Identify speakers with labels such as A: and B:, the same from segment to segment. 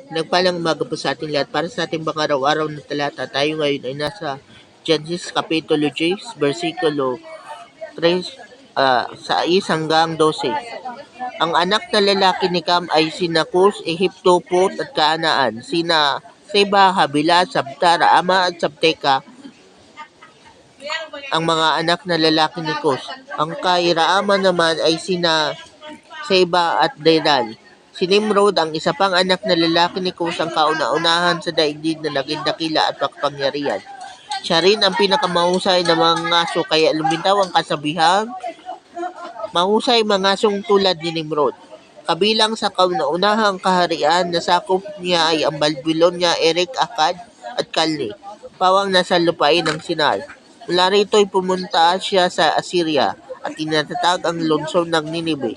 A: Nagpalang umaga po sa ating lahat. Para sa ating mga araw-araw na talata, tayo ngayon ay nasa Genesis Kapitulo 10, versikulo 3, sa 1 hanggang 12. Ang anak na lalaki ni Cam ay sina Cus, Ehipto, Put at Kaanaan, sina Seba, Habila, Sabta, Raama at Sabteka, ang mga anak na lalaki ni Cus. Ang kay Raama naman ay sina Seba at Dedan. Si Nimrod, ang isa pang anak na lalaki ni Cus, ang kauna-unahan sa daigdig na naging dakila at makapangyarihan. Siya rin ang pinakamahusay na mga aso, kaya lumitaw ang kasabihang mahusay mga asong tulad ni Nimrod. Kabilang sa kauna-unahang kaharian na sakop niya ay ang Babylonia, Erek, Akkad at Kalne, pawang nasa lupain ng Sinai. Mula rito'y pumunta siya sa Assyria at tinatatag ang lungsod ng Ninibe,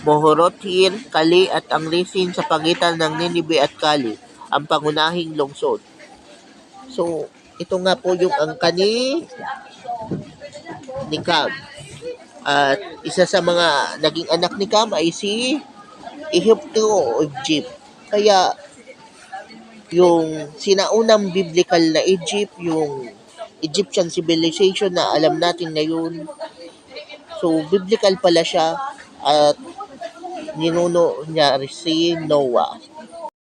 A: Mohorothir, Kali at ang Resin sa pagitan ng Ninibe at Kali, ang pangunahing lungsod. So, ito nga po yung angka ni Cam. At isa sa mga naging anak ni Cam ay si Ehipto o Egypt. Kaya yung sinaunang biblical na Egypt, yung Egyptian civilization na alam natin ngayon, so biblical pala siya at ninuno niya si Noah.